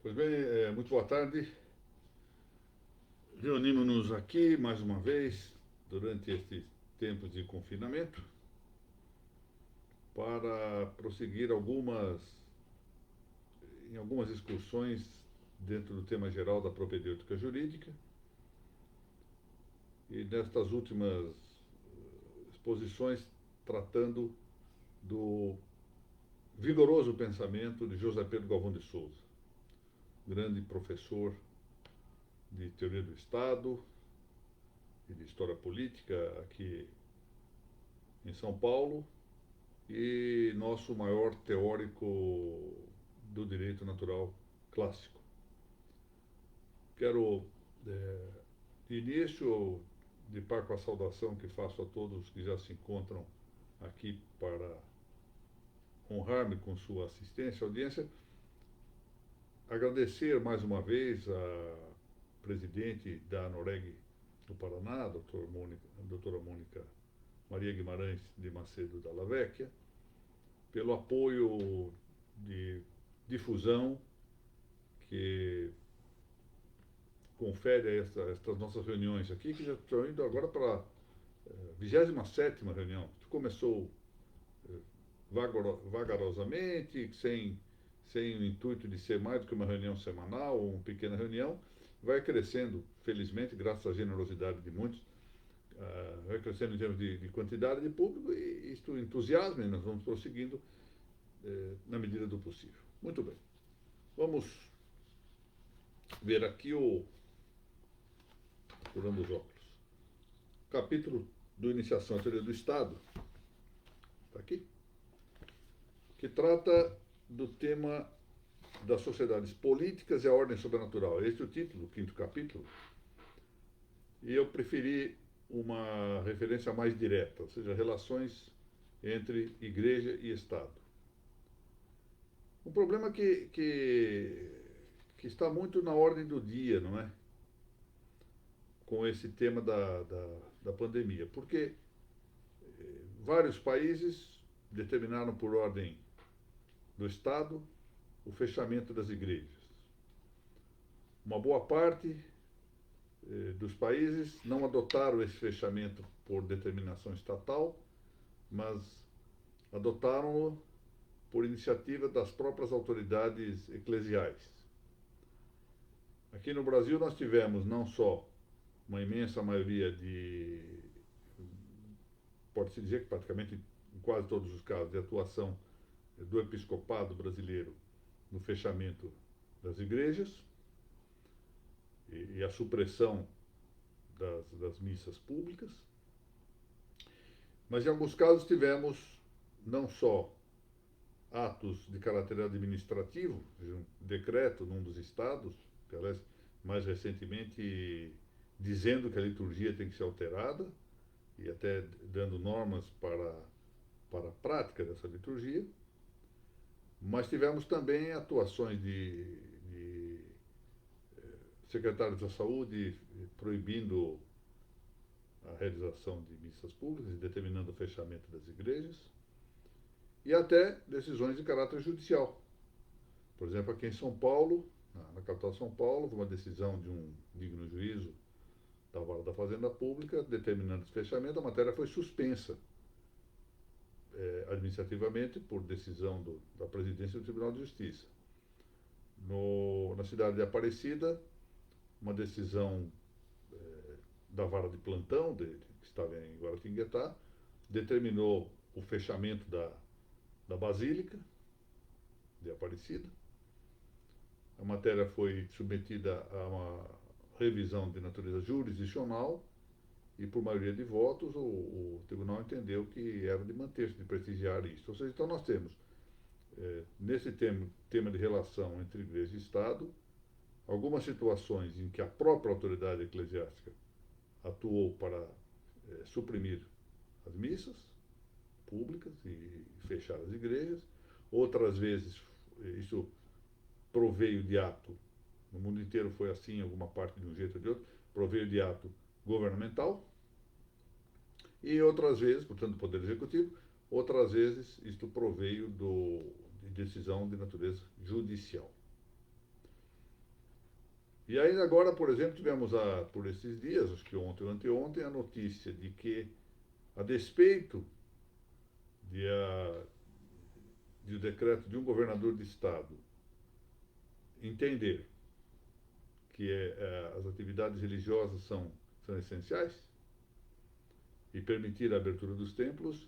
Pois bem, muito boa tarde. Reunimos-nos aqui mais uma vez durante este tempo de confinamento para prosseguir em algumas discussões dentro do tema geral da propedêutica jurídica e nestas últimas exposições tratando do vigoroso pensamento de José Pedro Galvão de Souza, grande professor de teoria do Estado e de história política aqui em São Paulo e nosso maior teórico do direito natural clássico. Quero, de início, de par com a saudação que faço a todos que já se encontram aqui para honrar-me com sua assistência, audiência, agradecer mais uma vez a presidente da ANOREG do Paraná, a doutora Mônica Maria Guimarães de Macedo Dalla Vecchia, pelo apoio de difusão que confere a estas nossas reuniões aqui, que já estão indo agora para a 27ª reunião. Começou vagarosamente, sem o intuito de ser mais do que uma reunião semanal ou uma pequena reunião, vai crescendo, felizmente, graças à generosidade de muitos, vai crescendo em termos de quantidade de público e isto entusiasma e nós vamos prosseguindo na medida do possível. Muito bem. Vamos ver aqui por ambos os óculos. Capítulo do Iniciação à Teoria do Estado, está aqui, que trata do tema das sociedades políticas e a ordem sobrenatural. Este é o título do quinto capítulo. E eu preferi uma referência mais direta, ou seja, relações entre igreja e Estado. Um problema que está muito na ordem do dia, não é? Com esse tema da pandemia. Porque vários países determinaram por ordem do Estado o fechamento das igrejas. Uma boa parte dos países não adotaram esse fechamento por determinação estatal, mas adotaram-no por iniciativa das próprias autoridades eclesiais. Aqui no Brasil nós tivemos não só uma imensa maioria pode-se dizer que praticamente em quase todos os casos, de atuação do episcopado brasileiro no fechamento das igrejas e a supressão das missas públicas, mas em alguns casos tivemos não só atos de caráter administrativo, um decreto num dos estados, que aliás, mais recentemente, dizendo que a liturgia tem que ser alterada e até dando normas para a prática dessa liturgia, mas tivemos também atuações de secretários da saúde proibindo a realização de missas públicas e determinando o fechamento das igrejas, e até decisões de caráter judicial. Por exemplo, aqui em São Paulo, na capital de São Paulo, uma decisão de um digno juízo da Vara da Fazenda Pública determinando esse fechamento, a matéria foi suspensa administrativamente por decisão da presidência do Tribunal de Justiça. Na cidade de Aparecida, uma decisão da vara de plantão, que estava em Guaratinguetá, determinou o fechamento da Basílica de Aparecida. A matéria foi submetida a uma revisão de natureza jurisdicional e, por maioria de votos, o tribunal entendeu que era de manter-se, de prestigiar isso. Ou seja, então nós temos, nesse tema de relação entre igreja e Estado, algumas situações em que a própria autoridade eclesiástica atuou para suprimir as missas públicas e fechar as igrejas. Outras vezes isso proveio de ato, no mundo inteiro foi assim, em alguma parte de um jeito ou de outro, proveio de ato governamental. E outras vezes, portanto, do Poder Executivo, outras vezes isto proveio de decisão de natureza judicial. E aí agora, por exemplo, tivemos por esses dias, acho que ontem ou anteontem, a notícia de que, a despeito de, de o decreto de um governador de estado entender que as atividades religiosas são essenciais e permitir a abertura dos templos,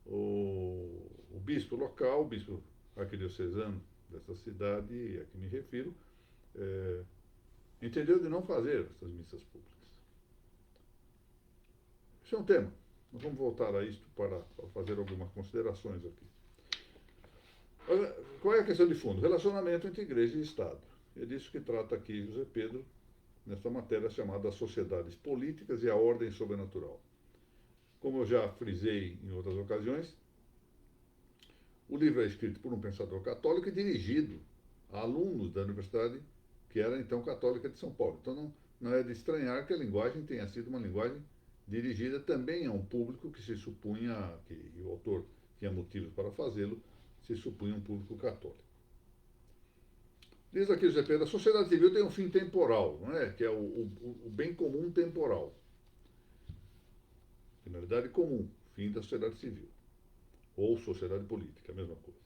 o bispo local, o bispo arquidiocesano dessa cidade a que me refiro, entendeu de não fazer essas missas públicas. Isso é um tema. Nós vamos voltar a isto para fazer algumas considerações aqui. Qual é a questão de fundo? Relacionamento entre igreja e Estado. É disso que trata aqui José Pedro, nesta matéria chamada Sociedades Políticas e a Ordem Sobrenatural. Como eu já frisei em outras ocasiões, o livro é escrito por um pensador católico e dirigido a alunos da universidade, que era então católica de São Paulo. Então não é de estranhar que a linguagem tenha sido uma linguagem dirigida também a um público que se supunha, que o autor tinha motivos para fazê-lo, se supunha um público católico. Diz aqui José Pedro, a sociedade civil tem um fim temporal, não é? Que é o bem comum temporal. Finalidade comum, fim da sociedade civil. Ou sociedade política, a mesma coisa.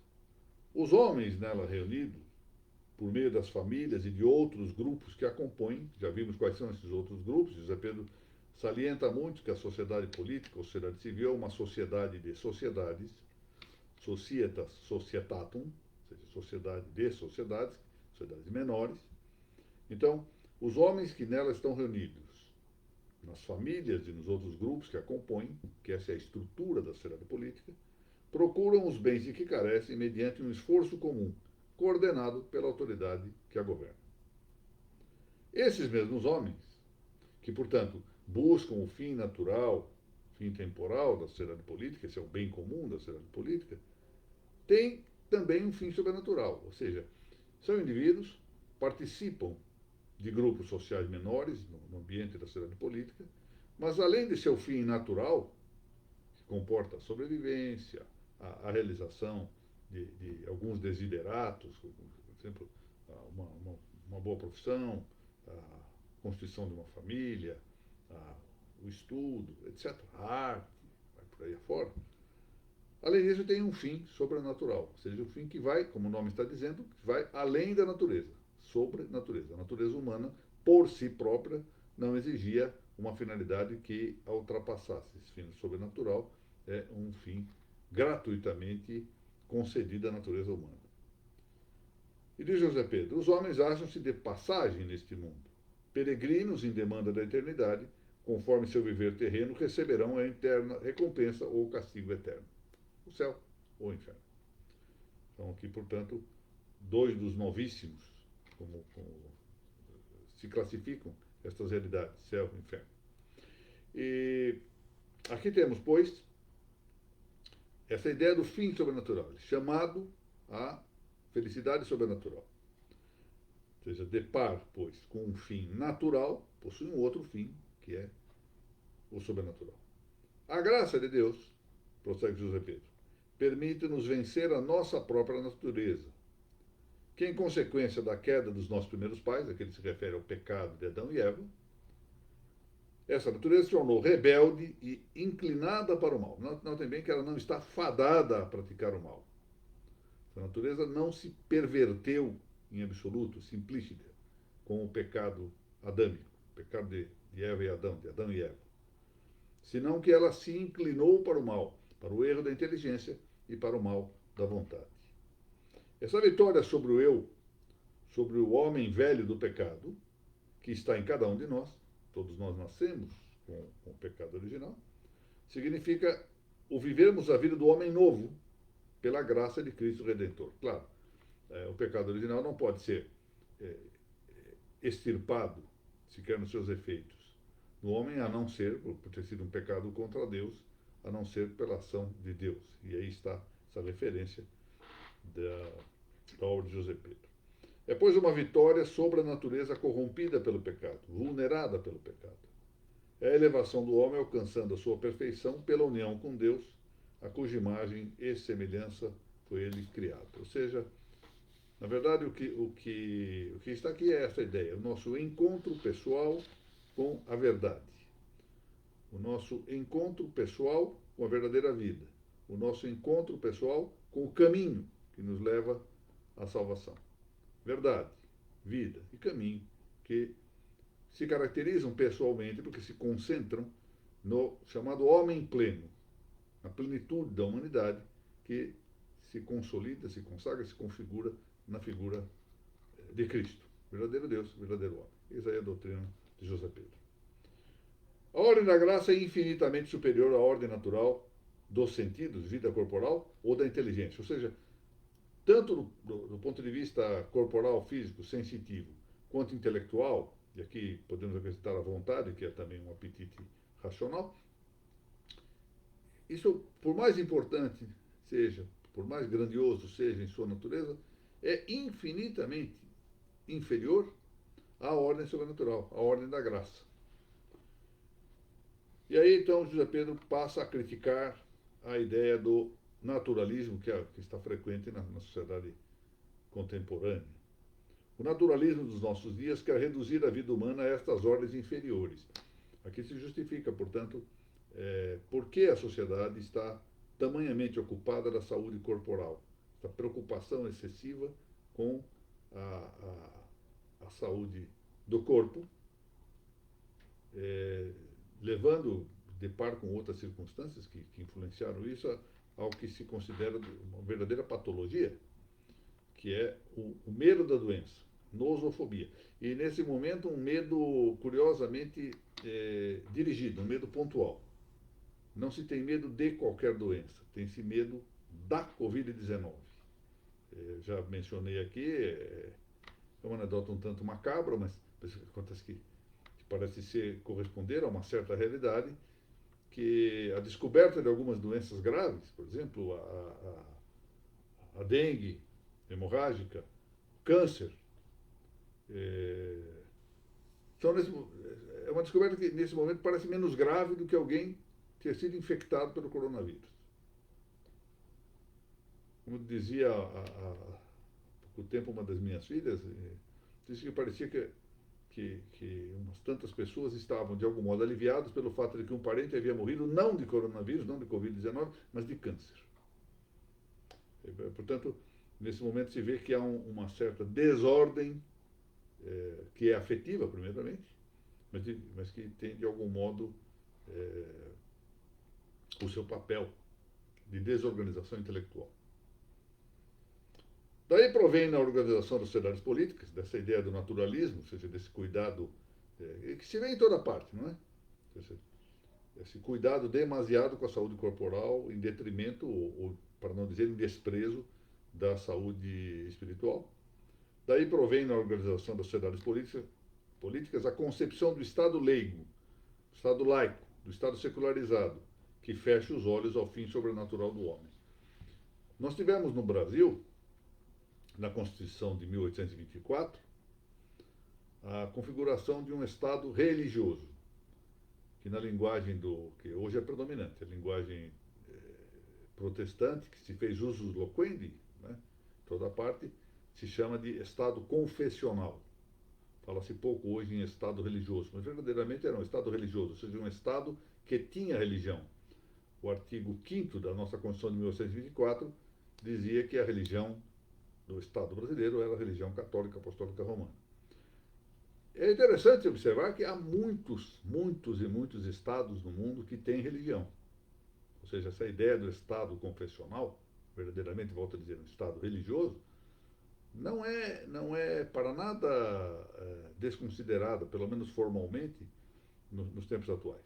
Os homens nela reunidos, por meio das famílias e de outros grupos que a compõem, já vimos quais são esses outros grupos, José Pedro salienta muito que a sociedade política, ou sociedade civil, é uma sociedade de sociedades, societas societatum, ou seja, sociedade de sociedades, sociedades menores. Então, os homens que nela estão reunidos, nas famílias e nos outros grupos que a compõem, que essa é a estrutura da sociedade política, procuram os bens de que carecem mediante um esforço comum, coordenado pela autoridade que a governa. Esses mesmos homens, que, portanto, buscam o fim natural, fim temporal da sociedade política, esse é o bem comum da sociedade política, têm também um fim sobrenatural, ou seja, são indivíduos, participam de grupos sociais menores no ambiente da sociedade política, mas além de seu fim natural, que comporta a sobrevivência, a realização de alguns desideratos, por exemplo, uma boa profissão, a constituição de uma família, o estudo, etc., a arte, vai por aí afora. Além disso, tem um fim sobrenatural, ou seja, um fim que vai, como o nome está dizendo, vai além da natureza, sobrenatureza. A natureza humana, por si própria, não exigia uma finalidade que a ultrapassasse. Esse fim sobrenatural é um fim gratuitamente concedido à natureza humana. E diz José Pedro, os homens acham-se de passagem neste mundo. Peregrinos em demanda da eternidade, conforme seu viver terreno, receberão a eterna recompensa ou castigo eterno. O céu ou o inferno. Então aqui, portanto, dois dos novíssimos, como se classificam estas realidades, céu e inferno. E aqui temos, pois, essa ideia do fim sobrenatural, chamado a felicidade sobrenatural. Ou seja, de par, pois, com um fim natural, possui um outro fim, que é o sobrenatural. A graça de Deus, prossegue José Pedro, permite-nos vencer a nossa própria natureza, que, em consequência da queda dos nossos primeiros pais, aquele que se refere ao pecado de Adão e Eva, essa natureza se tornou rebelde e inclinada para o mal. Notem bem que ela não está fadada a praticar o mal. A natureza não se perverteu em absoluto, simplística, com o pecado adâmico, o pecado de Eva e Adão, de Adão e Eva. Senão que ela se inclinou para o mal, para o erro da inteligência e para o mal da vontade. Essa vitória sobre o eu, sobre o homem velho do pecado, que está em cada um de nós, todos nós nascemos com o pecado original, significa o vivermos a vida do homem novo pela graça de Cristo Redentor. Claro, o pecado original não pode ser extirpado, sequer nos seus efeitos, no homem, a não ser, por ter sido um pecado contra Deus, a não ser pela ação de Deus. E aí está essa referência da obra de José Pedro. É, pois, uma vitória sobre a natureza corrompida pelo pecado, vulnerada pelo pecado. É a elevação do homem alcançando a sua perfeição pela união com Deus, a cuja imagem e semelhança foi ele criado. Ou seja, Na verdade, o que está aqui é essa ideia, o nosso encontro pessoal com a verdade, o nosso encontro pessoal com a verdadeira vida, o nosso encontro pessoal com o caminho que nos leva à salvação. Verdade, vida e caminho que se caracterizam pessoalmente porque se concentram no chamado homem pleno, na plenitude da humanidade que se consolida, se consagra, se configura na figura de Cristo, verdadeiro Deus, verdadeiro homem. Essa é a doutrina de José Pedro. A ordem da graça é infinitamente superior à ordem natural dos sentidos, vida corporal ou da inteligência. Ou seja, tanto do ponto de vista corporal, físico, sensitivo, quanto intelectual, e aqui podemos acrescentar a vontade, que é também um apetite racional, isso, por mais importante seja, por mais grandioso seja em sua natureza, é infinitamente inferior à ordem sobrenatural, à ordem da graça. E aí, então, José Pedro passa a criticar a ideia do naturalismo que está frequente na sociedade contemporânea. O naturalismo dos nossos dias quer reduzir a vida humana a estas ordens inferiores. Aqui se justifica, portanto, por que a sociedade está tamanhamente ocupada da saúde corporal, essa preocupação excessiva com a saúde do corpo, levando de par com outras circunstâncias que influenciaram isso ao que se considera uma verdadeira patologia, que é o medo da doença, nosofobia. E nesse momento um medo curiosamente dirigido, um medo pontual. Não se tem medo de qualquer doença, tem-se medo da Covid-19. Já mencionei aqui, é uma anedota um tanto macabra, mas acontece que parece corresponder a uma certa realidade, que a descoberta de algumas doenças graves, por exemplo, a dengue hemorrágica, câncer, é uma descoberta que nesse momento parece menos grave do que alguém ter sido infectado pelo coronavírus. Como dizia há pouco tempo uma das minhas filhas, disse que parecia que umas tantas pessoas estavam, de algum modo, aliviadas pelo fato de que um parente havia morrido não de coronavírus, não de Covid-19, mas de câncer. Portanto, nesse momento se vê que há uma certa desordem, que é afetiva, primeiramente, mas que tem, de algum modo, o seu papel de desorganização intelectual. Daí provém na organização das sociedades políticas, dessa ideia do naturalismo, ou seja, desse cuidado, que se vê em toda parte, não é? Esse cuidado demasiado com a saúde corporal em detrimento, ou para não dizer em desprezo, da saúde espiritual. Daí provém na organização das sociedades políticas a concepção do Estado leigo, do Estado laico, do Estado secularizado, que fecha os olhos ao fim sobrenatural do homem. Nós tivemos no Brasil, na Constituição de 1824, a configuração de um Estado religioso, que na linguagem que hoje é predominante, a linguagem protestante, que se fez usus loquendi, né, toda parte, se chama de Estado confessional. Fala-se pouco hoje em Estado religioso, mas verdadeiramente era um Estado religioso, ou seja, um Estado que tinha religião. O artigo 5º da nossa Constituição de 1824 dizia que a religião do Estado brasileiro era a religião católica apostólica romana. É interessante observar que há muitos estados no mundo que têm religião. Ou seja, essa ideia do Estado confessional, verdadeiramente, volto a dizer, um Estado religioso, não é para nada desconsiderada, pelo menos formalmente, nos tempos atuais.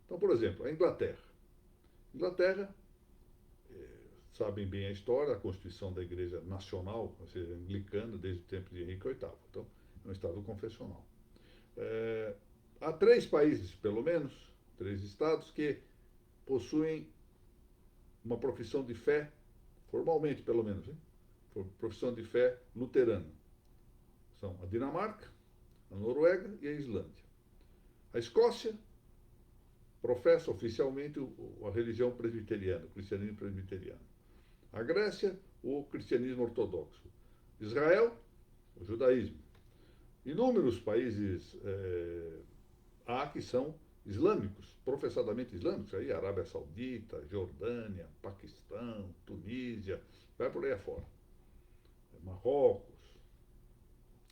Então, por exemplo, a Inglaterra. Inglaterra, sabem bem a história, a Constituição da Igreja Nacional, ou seja, anglicana, desde o tempo de Henrique VIII. Então, é um Estado confessional. Há 3 países, pelo menos, 3 estados, que possuem uma profissão de fé, formalmente pelo menos, hein? Profissão de fé luterana. São a Dinamarca, a Noruega e a Islândia. A Escócia professa oficialmente a religião presbiteriana, o cristianismo presbiteriano. A Grécia, o cristianismo ortodoxo. Israel, o judaísmo. Inúmeros países há que são islâmicos, professadamente islâmicos, aí Arábia Saudita, Jordânia, Paquistão, Tunísia, vai por aí afora. Marrocos,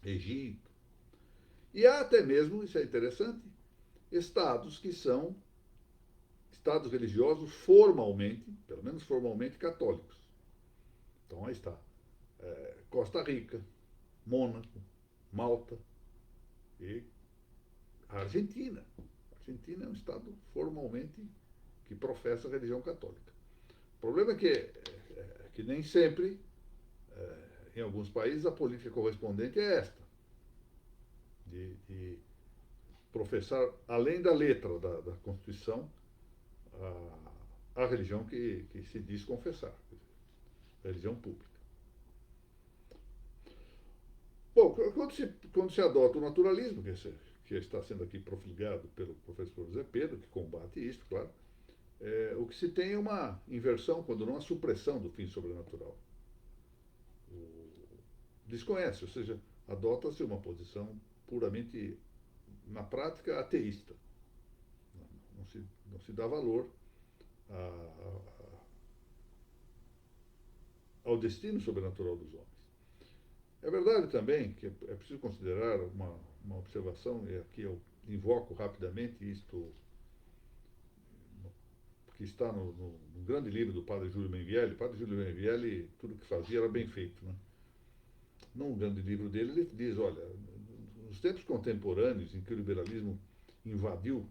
Egito. E há até mesmo, isso é interessante, estados que são estados religiosos formalmente, pelo menos formalmente, católicos. Então aí está. Costa Rica, Mônaco, Malta e a Argentina. A Argentina é um estado formalmente que professa a religião católica. O problema é que nem sempre, em alguns países, a política correspondente é esta, de professar, além da letra da Constituição, a religião que se diz confessar, a religião pública. Bom, quando se adota o naturalismo, que está sendo aqui profilhado pelo professor José Pedro, que combate isso, claro, o que se tem é uma inversão, quando não a supressão do fim sobrenatural. Desconhece, ou seja, adota-se uma posição puramente, na prática, ateísta. Não se dá valor ao destino sobrenatural dos homens. É verdade também que é preciso considerar uma observação, e aqui eu invoco rapidamente isto, que está no grande livro do padre Júlio Menvielli. O padre Júlio Menvielli, tudo que fazia era bem feito. Né? Num grande livro dele, ele diz, olha, nos tempos contemporâneos, em que o liberalismo invadiu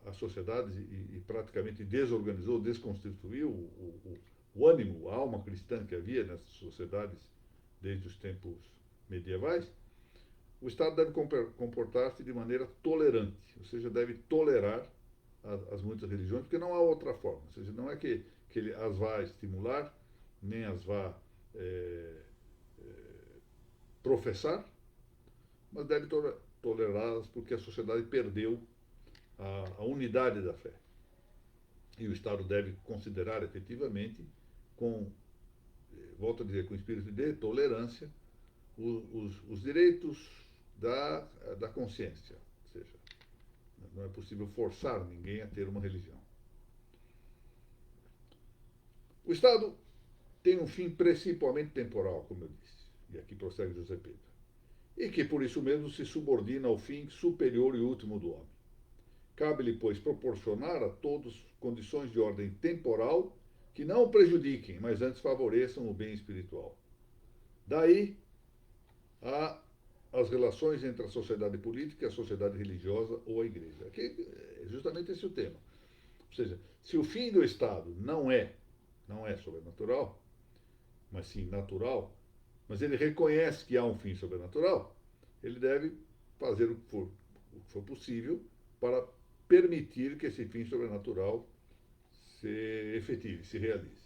as sociedades e praticamente desorganizou, desconstituiu o ânimo, a alma cristã que havia nessas sociedades desde os tempos medievais, o Estado deve comportar-se de maneira tolerante, ou seja, deve tolerar as muitas religiões, porque não há outra forma. Ou seja, não é que ele as vá estimular, nem as vá professar, mas deve tolerá-las porque a sociedade perdeu a unidade da fé. E o Estado deve considerar efetivamente, volto a dizer, com espírito de tolerância, os direitos da consciência. Ou seja, não é possível forçar ninguém a ter uma religião. O Estado tem um fim principalmente temporal, como eu disse, e aqui prossegue José Pedro, e que por isso mesmo se subordina ao fim superior e último do homem. Cabe-lhe, pois, proporcionar a todos condições de ordem temporal que não o prejudiquem, mas antes favoreçam o bem espiritual. Daí as relações entre a sociedade política, a sociedade religiosa ou a igreja. Aqui é justamente esse o tema. Ou seja, se o fim do Estado não é sobrenatural, mas sim natural, mas ele reconhece que há um fim sobrenatural, ele deve fazer o que for possível para permitir que esse fim sobrenatural se efetive, se realize.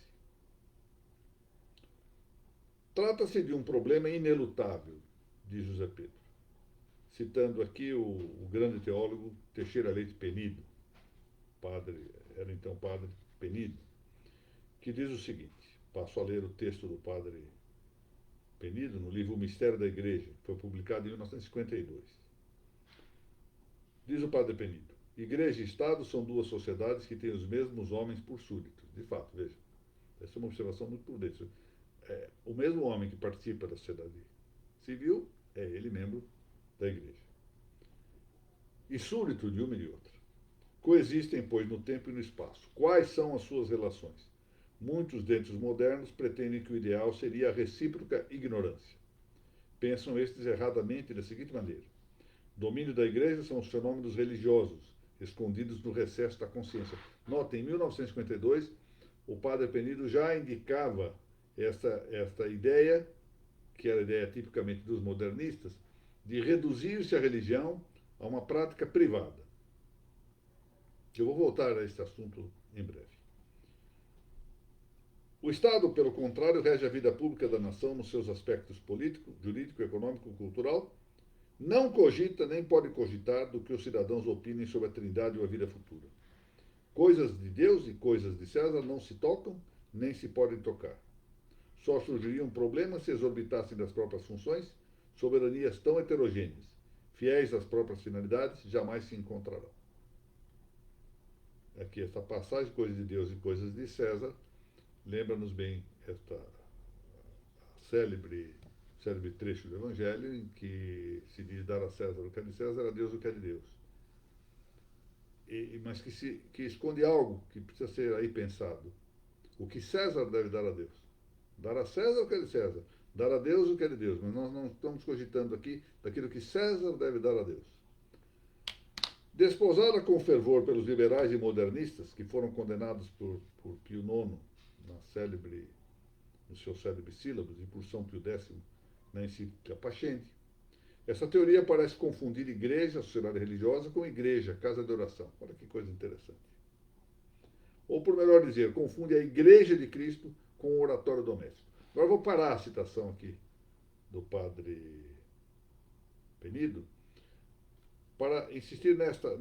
Trata-se de um problema inelutável, diz José Pedro, citando aqui o grande teólogo Teixeira Leite Penido, era então padre Penido, que diz o seguinte, passo a ler o texto do padre Penido no livro O Mistério da Igreja, que foi publicado em 1952. Diz o padre Penido, Igreja e Estado são duas sociedades que têm os mesmos homens por súditos. De fato, veja, essa é uma observação muito prudente. O mesmo homem que participa da sociedade civil é ele membro da Igreja. E súdito de uma e de outra. Coexistem, pois, no tempo e no espaço. Quais são as suas relações? Muitos dentre os modernos pretendem que o ideal seria a recíproca ignorância. Pensam estes erradamente da seguinte maneira. Domínio da Igreja são os fenômenos religiosos, escondidos no recesso da consciência. Notem, em 1952, o padre Penido já indicava esta ideia, que era a ideia tipicamente dos modernistas, de reduzir-se a religião a uma prática privada. Eu vou voltar a este assunto em breve. O Estado, pelo contrário, rege a vida pública da nação nos seus aspectos político, jurídico, econômico, cultural, não cogita nem pode cogitar do que os cidadãos opinem sobre a trindade ou a vida futura. Coisas de Deus e coisas de César não se tocam, nem se podem tocar. Só surgiriam problemas se exorbitassem das próprias funções, soberanias tão heterogêneas, fiéis às próprias finalidades, jamais se encontrarão. Aqui esta passagem, coisas de Deus e coisas de César, lembra-nos bem esta célebre trecho do Evangelho em que se diz dar a César o que é de César, a Deus o que é de Deus. Mas que esconde algo que precisa ser aí pensado. O que César deve dar a Deus. Dar a César o que é de César. Dar a Deus o que é de Deus. Mas nós não estamos cogitando aqui daquilo que César deve dar a Deus. Desposada com fervor pelos liberais e modernistas, que foram condenados por Pio IX nos seus célebres sílabos, e por São Pio X na encíclica Pascendi, essa teoria parece confundir igreja, sociedade religiosa, com igreja, casa de oração. Olha que coisa interessante. Ou, por melhor dizer, confunde a igreja de Cristo com o oratório doméstico. Agora vou parar a citação aqui do padre Penido para insistir nesta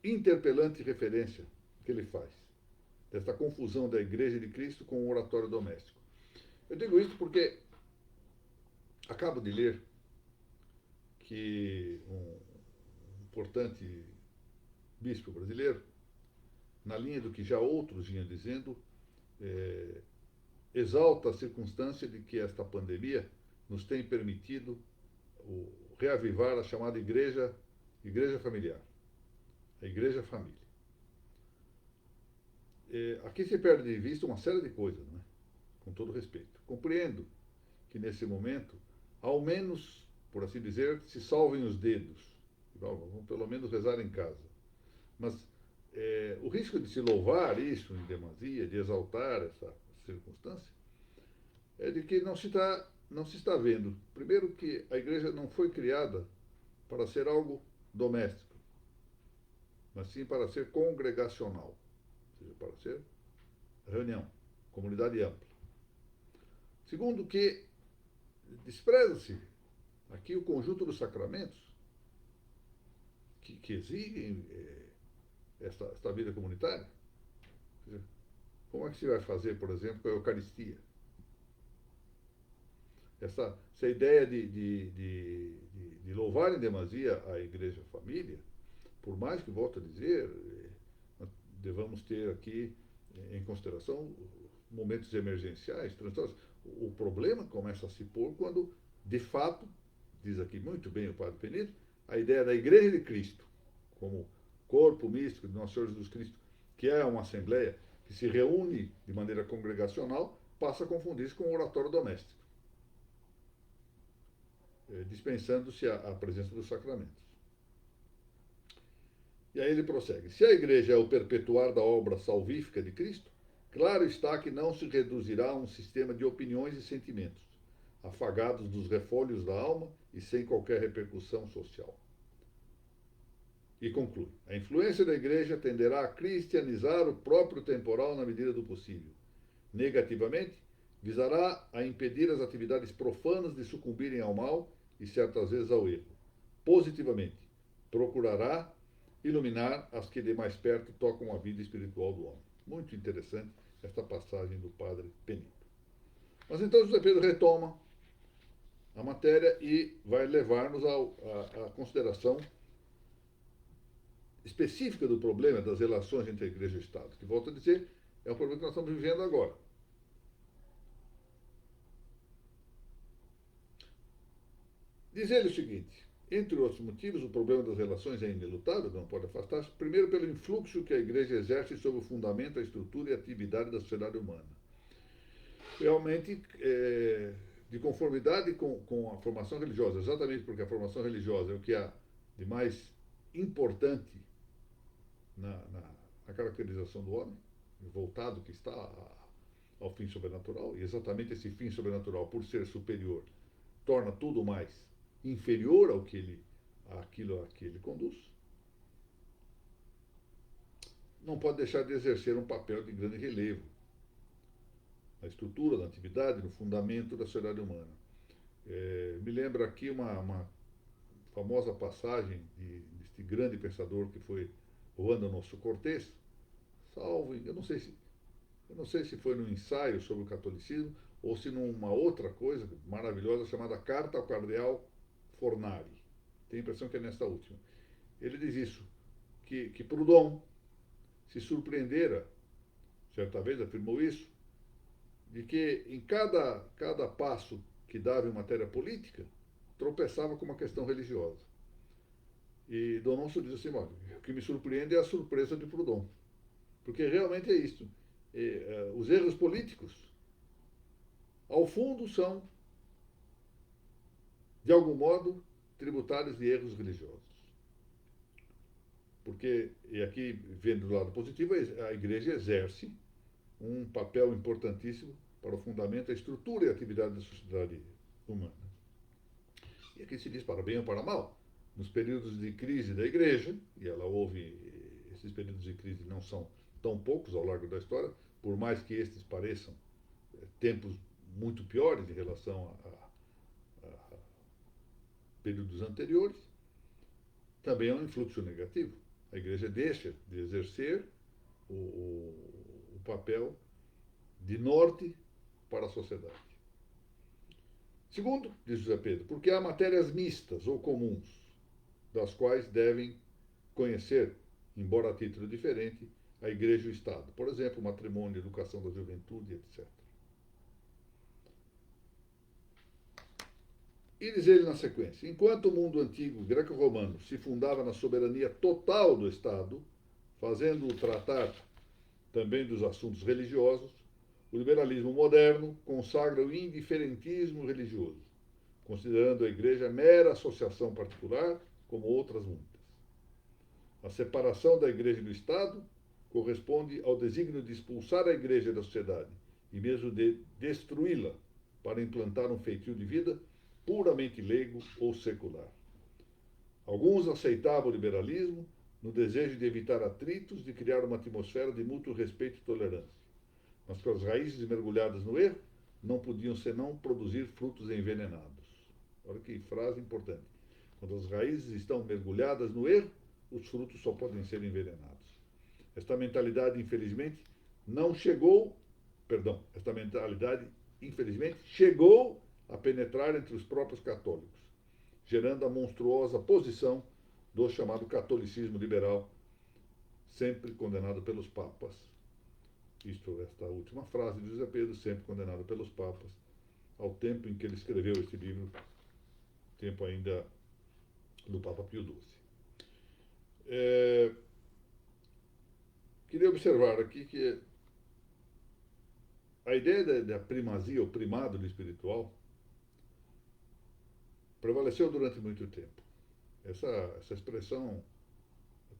interpelante referência que ele faz, desta confusão da igreja de Cristo com o oratório doméstico. Eu digo isso porque acabo de ler que um importante bispo brasileiro, na linha do que já outros vinham dizendo, exalta a circunstância de que esta pandemia nos tem permitido reavivar a chamada igreja familiar, a igreja família. Aqui se perde de vista uma série de coisas, né? Com todo respeito. Compreendo que nesse momento, ao menos, por assim dizer, se salvem os dedos. Vamos pelo menos rezar em casa. Mas o risco de se louvar isso em demasia, de exaltar essa circunstância, é de que não se está vendo. Primeiro que a igreja não foi criada para ser algo doméstico, mas sim para ser congregacional, ou seja, para ser reunião, comunidade ampla. Segundo que despreza-se aqui o conjunto dos sacramentos que exigem esta vida comunitária. Como é que se vai fazer, por exemplo, com a Eucaristia? Essa ideia de louvar em demasia a Igreja Família, por mais que, volto a dizer, devamos ter aqui em consideração momentos emergenciais, transitórios. O problema começa a se pôr quando, de fato, diz aqui muito bem o padre Penido, a ideia da Igreja de Cristo, como corpo místico de Nosso Senhor Jesus Cristo, que é uma assembleia que se reúne de maneira congregacional, passa a confundir-se com o oratório doméstico, dispensando-se a presença dos sacramentos. E aí ele prossegue. Se a igreja é o perpetuar da obra salvífica de Cristo, claro está que não se reduzirá a um sistema de opiniões e sentimentos, afagados dos refolhos da alma e sem qualquer repercussão social. E conclui: a influência da igreja tenderá a cristianizar o próprio temporal na medida do possível. Negativamente, visará a impedir as atividades profanas de sucumbirem ao mal e certas vezes ao erro. Positivamente, procurará iluminar as que de mais perto tocam a vida espiritual do homem. Muito interessante esta passagem do padre Penido. Mas então José Pedro retoma a matéria e vai levar-nos à consideração específica do problema das relações entre a Igreja e o Estado, que, volto a dizer, é um problema que nós estamos vivendo agora. Diz ele o seguinte: entre outros motivos, o problema das relações é inelutável, não pode afastar-se, primeiro pelo influxo que a Igreja exerce sobre o fundamento, a estrutura e a atividade da sociedade humana. Realmente, de conformidade com a formação religiosa, exatamente porque a formação religiosa é o que há de mais importante na caracterização do homem, voltado que está ao fim sobrenatural, e exatamente esse fim sobrenatural, por ser superior, torna tudo mais inferior àquilo a que ele conduz, não pode deixar de exercer um papel de grande relevo na estrutura, na atividade, no fundamento da sociedade humana. Me lembra aqui uma famosa passagem deste grande pensador que foi Juan Donoso Cortés, eu não sei se eu não sei se foi num ensaio sobre o catolicismo ou se numa outra coisa maravilhosa chamada Carta ao Cardeal Fornari. Tenho a impressão que é nesta última. Ele diz isso, que Proudhon se surpreendera, certa vez afirmou isso, de que em cada passo que dava em matéria política, tropeçava com uma questão religiosa. E Donoso diz assim, olha, o que me surpreende é a surpresa de Proudhon. Porque realmente é isso. Os erros políticos, ao fundo, são, de algum modo, tributários de erros religiosos. Porque, e aqui, vendo do lado positivo, a igreja exerce um papel importantíssimo para o fundamento, a estrutura e a atividade da sociedade humana. E aqui se diz para bem ou para mal. Nos períodos de crise da igreja, e ela houve, esses períodos de crise não são tão poucos ao longo da história, por mais que estes pareçam tempos muito piores em relação a períodos anteriores, também é um influxo negativo. A igreja deixa de exercer o papel de norte para a sociedade. Segundo, diz José Pedro, porque há matérias mistas ou comuns, das quais devem conhecer, embora a título diferente, a igreja e o Estado. Por exemplo, matrimônio, educação da juventude, etc. E diz ele na sequência, enquanto o mundo antigo greco-romano se fundava na soberania total do Estado, fazendo-o tratar também dos assuntos religiosos, o liberalismo moderno consagra o indiferentismo religioso, considerando a igreja mera associação particular, como outras muitas. A separação da igreja e do Estado corresponde ao desígnio de expulsar a igreja da sociedade e mesmo de destruí-la para implantar um feitio de vida puramente leigo ou secular. Alguns aceitavam o liberalismo no desejo de evitar atritos, de criar uma atmosfera de mútuo respeito e tolerância. Mas com as raízes mergulhadas no erro, não podiam senão produzir frutos envenenados. Olha que frase importante. Quando as raízes estão mergulhadas no erro, os frutos só podem ser envenenados. Esta mentalidade, infelizmente, chegou a penetrar entre os próprios católicos, gerando a monstruosa posição do chamado catolicismo liberal, sempre condenado pelos papas. Esta última frase de José Pedro, sempre condenado pelos papas, ao tempo em que ele escreveu este livro, tempo ainda do Papa Pio XII. Queria observar aqui que a ideia da primazia, ou primado do espiritual, prevaleceu durante muito tempo. Essa expressão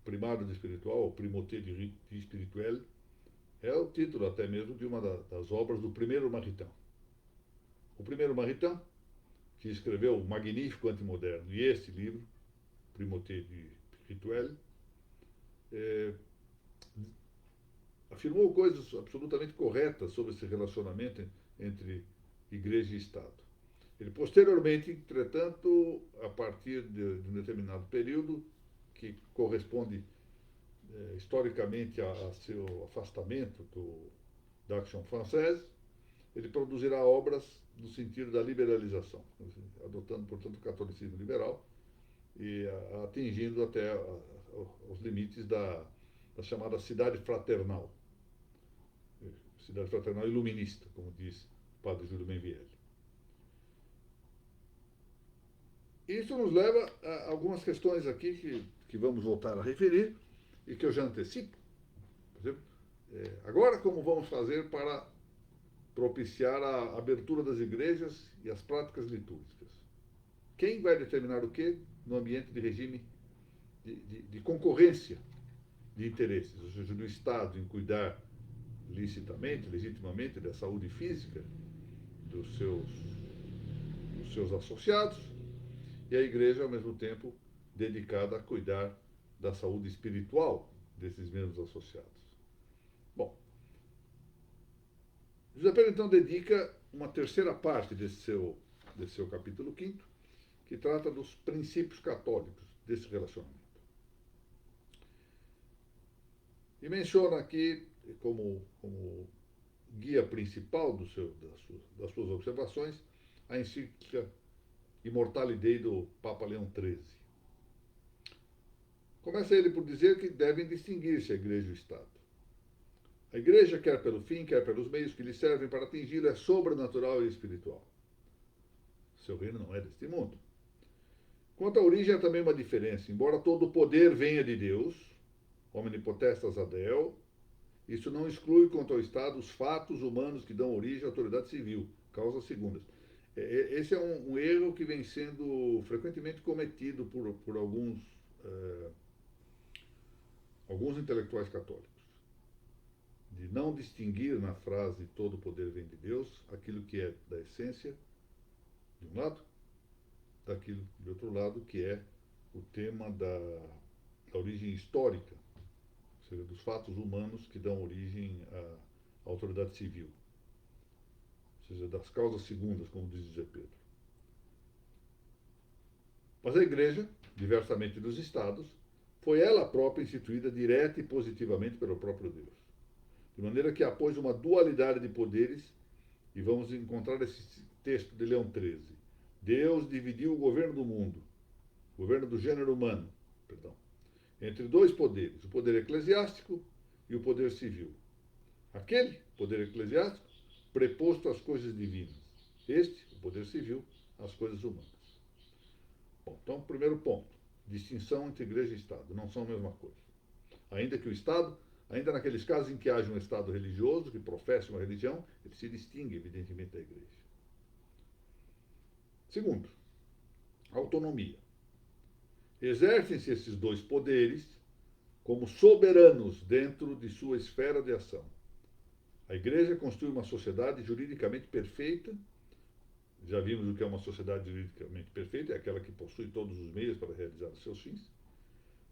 primado do espiritual, ou primauté du spirituel, é o título até mesmo de uma das obras do primeiro Maritain. O primeiro Maritain, que escreveu o Magnífico Antimoderno e este livro, Primauté du Spirituel, afirmou coisas absolutamente corretas sobre esse relacionamento entre igreja e Estado. Ele posteriormente, entretanto, a partir de um determinado período, que corresponde historicamente a seu afastamento da Action Française, ele produzirá obras no sentido da liberalização, adotando, portanto, o catolicismo liberal e atingindo até os limites da chamada cidade fraternal iluminista, como diz o padre Júlio Benvielle. Isso nos leva a algumas questões aqui que vamos voltar a referir e que eu já antecipo. Por exemplo, agora como vamos fazer para propiciar a abertura das igrejas e as práticas litúrgicas? Quem vai determinar o quê no ambiente de regime de concorrência de interesses, ou seja, do Estado em cuidar licitamente, legitimamente da saúde física dos seus associados, e a igreja, ao mesmo tempo, dedicada a cuidar da saúde espiritual desses mesmos associados. Bom, José Pedro, então, dedica uma terceira parte desse seu capítulo 5º, que trata dos princípios católicos desse relacionamento. E menciona aqui, como guia principal das suas observações a encíclica Immortale Dei do Papa Leão XIII. Começa ele por dizer que devem distinguir-se a Igreja e o Estado. A Igreja, quer pelo fim, quer pelos meios que lhe servem para atingi-lo, é sobrenatural e espiritual. Seu reino não é deste mundo. Quanto à origem, há também uma diferença. Embora todo o poder venha de Deus, omnipotestas ad Deo, isso não exclui quanto ao Estado os fatos humanos que dão origem à autoridade civil, causas segundas. Esse é um erro que vem sendo frequentemente cometido por alguns intelectuais católicos, de não distinguir na frase todo o poder vem de Deus aquilo que é da essência, de um lado, daquilo de outro lado, que é o tema da origem histórica, ou seja, dos fatos humanos que dão origem à autoridade civil, ou seja, das causas segundas, como diz José Pedro. Mas a Igreja, diversamente dos Estados, foi ela própria instituída direta e positivamente pelo próprio Deus. De maneira que após uma dualidade de poderes, e vamos encontrar esse texto de Leão XIII, Deus dividiu o governo do mundo, o governo do gênero humano, entre dois poderes, o poder eclesiástico e o poder civil. Aquele, poder eclesiástico, preposto às coisas divinas. Este, o poder civil, às coisas humanas. Bom, então, primeiro ponto, distinção entre igreja e Estado, não são a mesma coisa. Ainda que o Estado, ainda naqueles casos em que haja um Estado religioso, que professe uma religião, ele se distingue, evidentemente, da igreja. Segundo, autonomia. Exercem-se esses dois poderes como soberanos dentro de sua esfera de ação. A Igreja constitui uma sociedade juridicamente perfeita. Já vimos o que é uma sociedade juridicamente perfeita, é aquela que possui todos os meios para realizar os seus fins,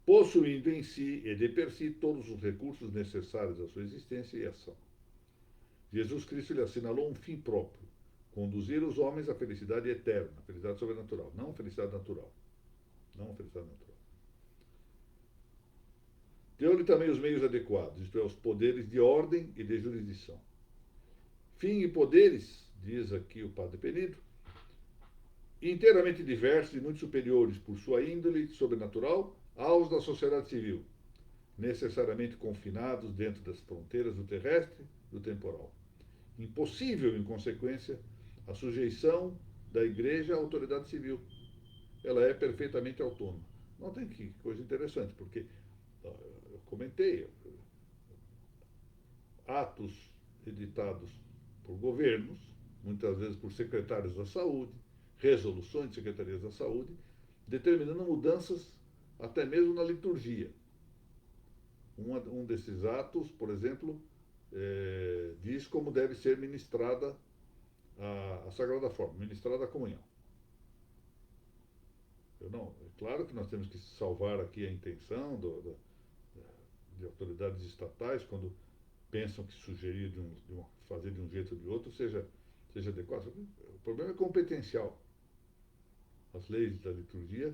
possuindo em si e de per si todos os recursos necessários à sua existência e ação. Jesus Cristo lhe assinalou um fim próprio, conduzir os homens à felicidade eterna, à felicidade sobrenatural, não à felicidade natural. Não a felicidade natural. Deu-lhe também os meios adequados, isto é, os poderes de ordem e de jurisdição. Fim e poderes, diz aqui o padre Penido, inteiramente diversos e muito superiores por sua índole sobrenatural aos da sociedade civil, necessariamente confinados dentro das fronteiras do terrestre e do temporal. Impossível, em consequência, a sujeição da Igreja à autoridade civil. Ela é perfeitamente autônoma. Notem que coisa interessante, porque eu comentei, atos editados por governos, muitas vezes por secretários da saúde, resoluções de secretarias da saúde, determinando mudanças até mesmo na liturgia. Um desses atos, por exemplo, diz como deve ser ministrada a Sagrada Forma, ministrada a comunhão. É claro que nós temos que salvar aqui a intenção de autoridades estatais quando pensam que sugerir fazer de um jeito ou de outro seja adequado. O problema é competencial. As leis da liturgia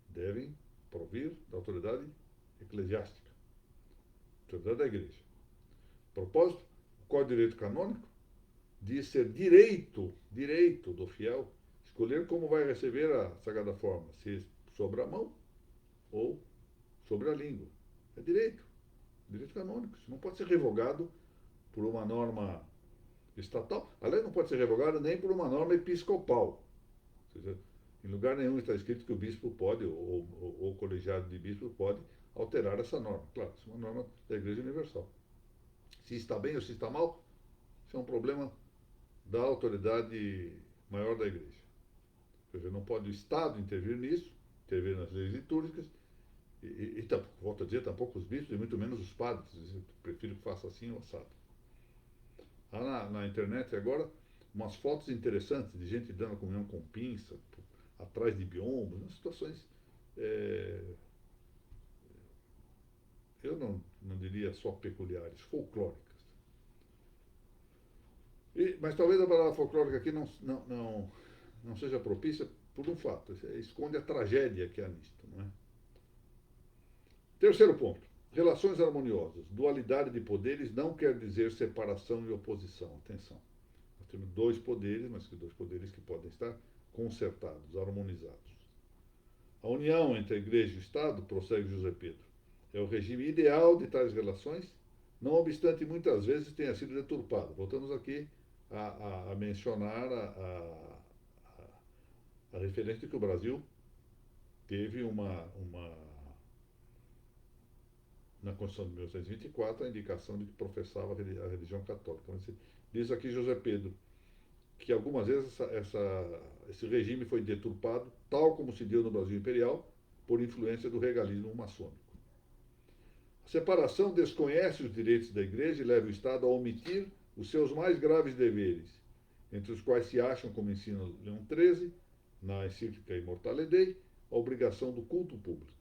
devem provir da autoridade eclesiástica, autoridade da Igreja. A propósito, o Código de Direito Canônico diz ser direito do fiel escolher como vai receber a Sagrada Forma, se sobre a mão ou sobre a língua. É direito canônico. Isso não pode ser revogado por uma norma estatal. Aliás, não pode ser revogado nem por uma norma episcopal. Ou seja, em lugar nenhum está escrito que o bispo pode, ou o colegiado de bispos pode, alterar essa norma. Claro, isso é uma norma da Igreja Universal. Se está bem ou se está mal, isso é um problema da autoridade maior da Igreja. Ou seja, não pode o Estado intervir nisso, intervir nas leis litúrgicas, e volto a dizer, tampouco os bispos, e muito menos os padres. Eu prefiro que faça assim ou assado. Há na internet agora umas fotos interessantes de gente dando a comunhão com pinça, atrás de biombos, né? Situações, eu não diria só peculiares, folclóricas. Mas talvez a palavra folclórica aqui não seja propícia por um fato, esconde a tragédia que há nisto, não é? Terceiro ponto, Relações harmoniosas. Dualidade de poderes não quer dizer separação e oposição. Atenção. Nós temos dois poderes, mas que dois poderes que podem estar concertados, harmonizados. A união entre a Igreja e o Estado, prossegue José Pedro, é o regime ideal de tais relações, não obstante muitas vezes tenha sido deturpado. Voltamos aqui a mencionar a referência de que o Brasil teve na Constituição de 1924, a indicação de que professava a religião católica. Mas diz aqui José Pedro que algumas vezes esse regime foi deturpado, tal como se deu no Brasil Imperial, por influência do regalismo maçônico. A separação desconhece os direitos da Igreja e leva o Estado a omitir os seus mais graves deveres, entre os quais se acham, como ensina Leão XIII, na encíclica Immortale Dei, a obrigação do culto público.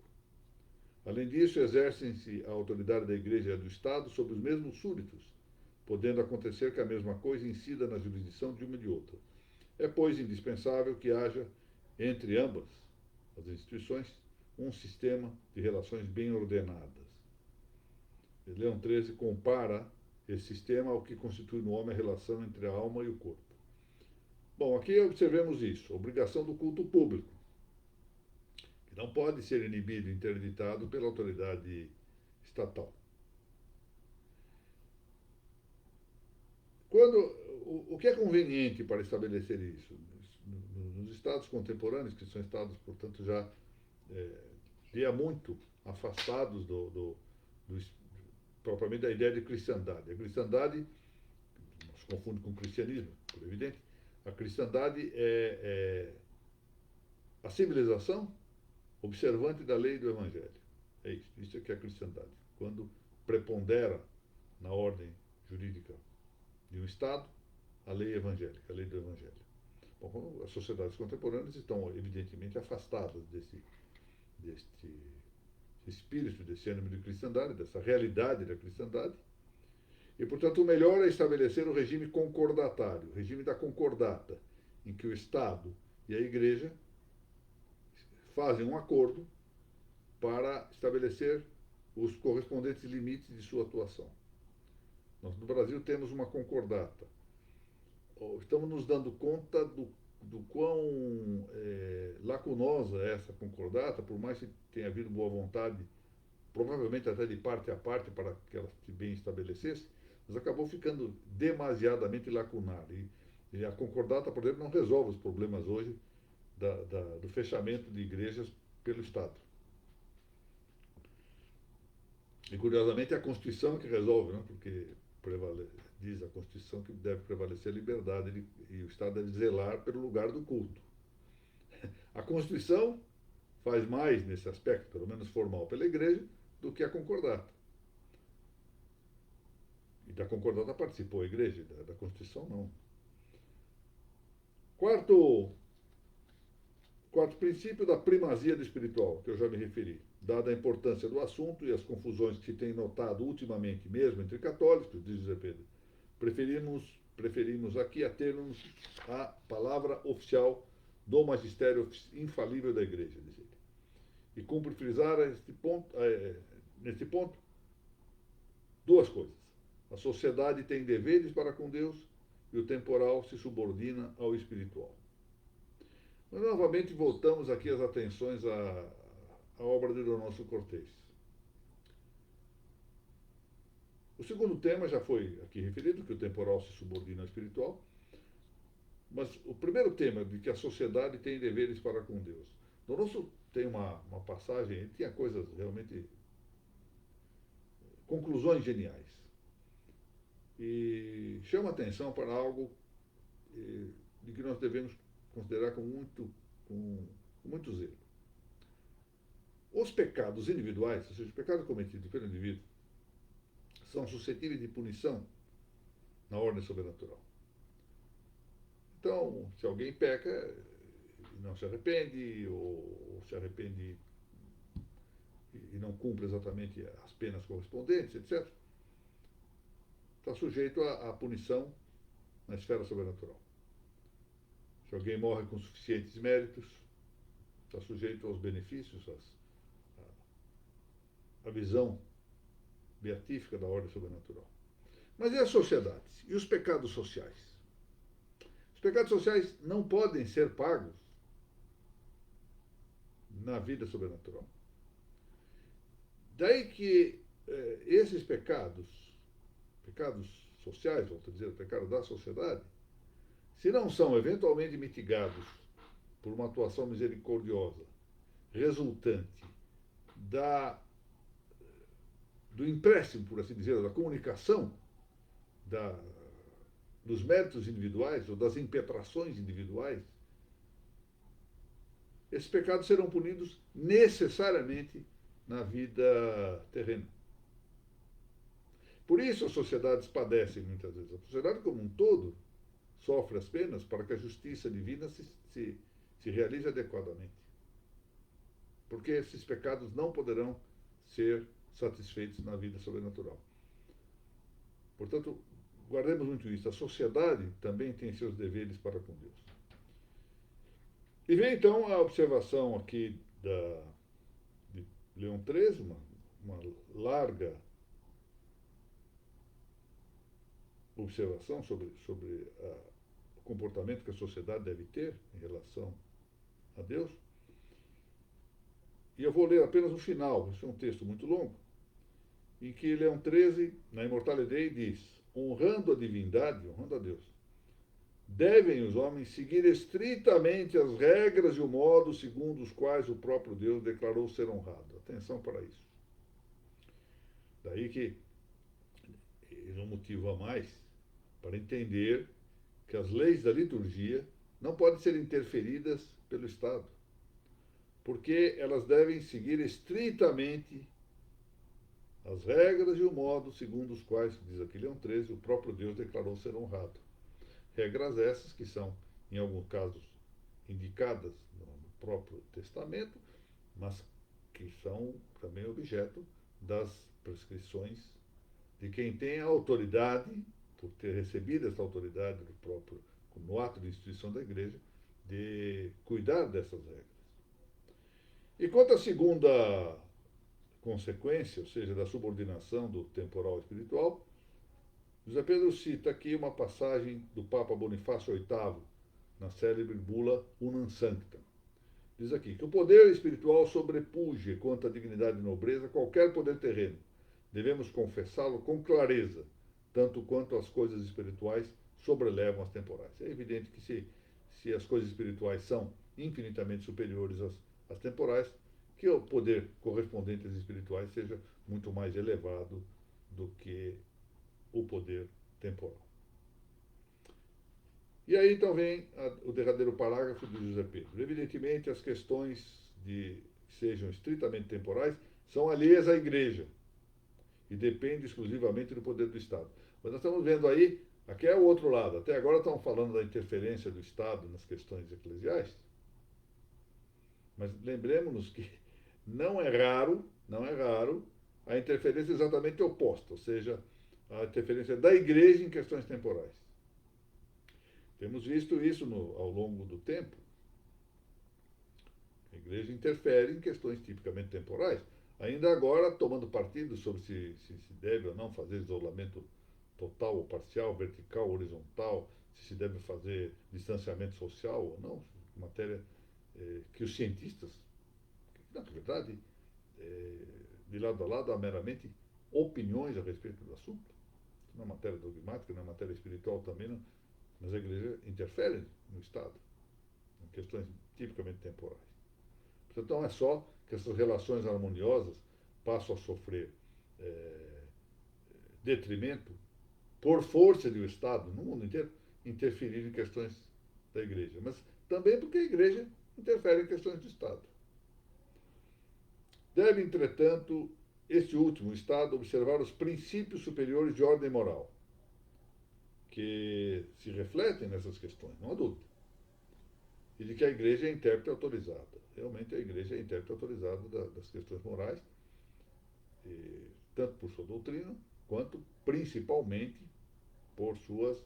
Além disso, exercem-se a autoridade da Igreja e do Estado sobre os mesmos súditos, podendo acontecer que a mesma coisa incida na jurisdição de uma e de outra. É, pois, indispensável que haja, entre ambas as instituições, um sistema de relações bem ordenadas. Leão XIII compara esse sistema ao que constitui no homem a relação entre a alma e o corpo. Bom, aqui observemos isso, a obrigação do culto público, que não pode ser inibido e interditado pela autoridade estatal. O que é conveniente para estabelecer isso? Nos estados contemporâneos, que são estados, portanto, já de há muito afastados propriamente da ideia de cristandade. A cristandade, não se confunde com o cristianismo, por evidente, a cristandade é a civilização observante da lei do Evangelho. É isso, isso é que é a cristandade. Quando prepondera na ordem jurídica de um Estado a lei evangélica, a lei do Evangelho. Bom, as sociedades contemporâneas estão evidentemente afastadas deste espírito, desse ânimo de cristandade, dessa realidade da cristandade, e, portanto, o melhor é estabelecer o regime concordatário, o regime da concordata, em que o Estado e a Igreja fazem um acordo para estabelecer os correspondentes limites de sua atuação. Nós, no Brasil, temos uma concordata. Estamos nos dando conta do quão lacunosa é essa concordata, por mais que tenha havido boa vontade, provavelmente até de parte a parte, para que ela se bem estabelecesse, mas acabou ficando demasiadamente lacunar. E a concordata, por exemplo, não resolve os problemas hoje do fechamento de igrejas pelo Estado. E, curiosamente, é a Constituição que resolve, né? Porque diz a Constituição que deve prevalecer a liberdade e o Estado deve zelar pelo lugar do culto. A Constituição faz mais nesse aspecto, pelo menos formal, pela Igreja, do que a concordata. E da concordata participou a Igreja, da Constituição não. Quarto princípio, da primazia do espiritual, que eu já me referi. Dada a importância do assunto e as confusões que se tem notado ultimamente, mesmo entre católicos, diz José Pedro, preferimos aqui ater-nos à palavra oficial do magistério infalível da Igreja, diz ele. E cumpre frisar neste ponto duas coisas. A sociedade tem deveres para com Deus e o temporal se subordina ao espiritual. Mas, novamente, voltamos aqui as atenções à obra de Donoso Cortés. O segundo tema já foi aqui referido, que o temporal se subordina ao espiritual. Mas o primeiro tema, de que a sociedade tem deveres para com Deus. Donoso tem uma passagem, ele tinha coisas realmente, conclusões geniais. E chama atenção para algo de que nós devemos considerar com muito zelo. Os pecados individuais, ou seja, os pecados cometidos pelo indivíduo, são suscetíveis de punição na ordem sobrenatural. Então, se alguém peca e não se arrepende, ou se arrepende e não cumpre exatamente as penas correspondentes, etc., está sujeito à punição na esfera sobrenatural. Se alguém morre com suficientes méritos, está sujeito aos benefícios, à visão beatífica da ordem sobrenatural. Mas e as sociedades? E os pecados sociais? Os pecados sociais não podem ser pagos na vida sobrenatural. Daí que esses pecados sociais, vamos dizer, pecados da sociedade, se não são eventualmente mitigados por uma atuação misericordiosa, resultante do empréstimo, por assim dizer, da comunicação, dos méritos individuais ou das impetrações individuais, esses pecados serão punidos necessariamente na vida terrena. Por isso as sociedades padecem muitas vezes. A sociedade como um todo sofre as penas para que a justiça divina se realize adequadamente. Porque esses pecados não poderão ser satisfeitos na vida sobrenatural. Portanto, guardemos muito isso. A sociedade também tem seus deveres para com Deus. E vem então a observação aqui de Leão XIII, uma larga observação sobre o comportamento que a sociedade deve ter em relação a Deus. E eu vou ler apenas o final, esse é um texto muito longo, em que Leão XIII, na Immortale Dei, diz: honrando a divindade, honrando a Deus, devem os homens seguir estritamente as regras e o modo segundo os quais o próprio Deus declarou ser honrado. Atenção para isso. Daí que ele um motivo a mais para entender que as leis da liturgia não podem ser interferidas pelo Estado, porque elas devem seguir estritamente as regras e o modo segundo os quais, diz aqui Leão XIII, o próprio Deus declarou ser honrado. Regras essas que são, em alguns casos, indicadas no próprio Testamento, mas que são também objeto das prescrições de quem tem a autoridade, por ter recebido essa autoridade do próprio, no ato de instituição da Igreja, de cuidar dessas regras. E quanto à segunda consequência, ou seja, da subordinação do temporal ao espiritual, José Pedro cita aqui uma passagem do Papa Bonifácio VIII, na célebre bula Unam Sanctam. Diz aqui que o poder espiritual sobrepuje quanto à dignidade e nobreza qualquer poder terreno. Devemos confessá-lo com clareza, tanto quanto as coisas espirituais sobrelevam as temporais. É evidente que se as coisas espirituais são infinitamente superiores às temporais, que o poder correspondente às espirituais seja muito mais elevado do que o poder temporal. E aí então vem o derradeiro parágrafo de José Pedro. Evidentemente, as questões que sejam estritamente temporais são alheias à Igreja e dependem exclusivamente do poder do Estado. Mas nós estamos vendo aí, aqui é o outro lado. Até agora estamos falando da interferência do Estado nas questões eclesiais, mas lembremos-nos que não é raro a interferência exatamente oposta, ou seja, a interferência da Igreja em questões temporais. Temos visto isso ao longo do tempo. A Igreja interfere em questões tipicamente temporais. Ainda agora, tomando partido sobre se deve ou não fazer isolamento total ou parcial, vertical ou horizontal, se deve fazer distanciamento social ou não, matéria que os cientistas, na verdade, de lado a lado, há meramente opiniões a respeito do assunto. Na matéria dogmática, na matéria espiritual também, não, mas a Igreja interfere no Estado, em questões tipicamente temporais. Portanto, não é só que essas relações harmoniosas passam a sofrer detrimento por força do Estado, no mundo inteiro, interferir em questões da Igreja, mas também porque a Igreja interfere em questões do Estado. Deve, entretanto, este último Estado observar os princípios superiores de ordem moral, que se refletem nessas questões, não há dúvida. E de que a Igreja é intérprete autorizada. Realmente a Igreja é intérprete autorizada das questões morais, tanto por sua doutrina, quanto principalmente por suas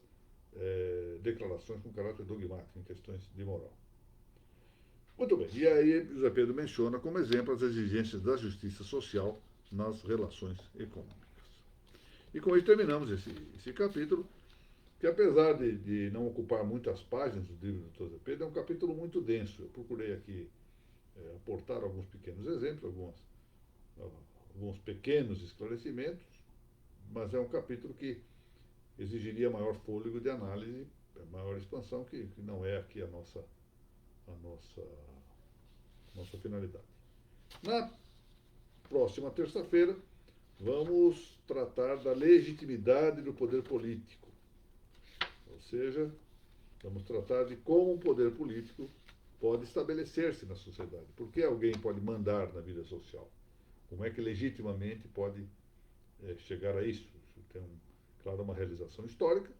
declarações com caráter dogmático em questões de moral. Muito bem, e aí José Pedro menciona como exemplo as exigências da justiça social nas relações econômicas. E com isso terminamos esse capítulo, que apesar de não ocupar muitas páginas do livro do Dr. Zé Pedro, é um capítulo muito denso. Eu procurei aqui aportar alguns pequenos exemplos, alguns pequenos esclarecimentos, mas é um capítulo que exigiria maior fôlego de análise, maior expansão, que não é aqui a nossa finalidade. Na próxima terça-feira, vamos tratar da legitimidade do poder político. Ou seja, vamos tratar de como o poder político pode estabelecer-se na sociedade. Por que alguém pode mandar na vida social? Como é que legitimamente pode chegar a isso? Isso tem, claro, uma realização histórica,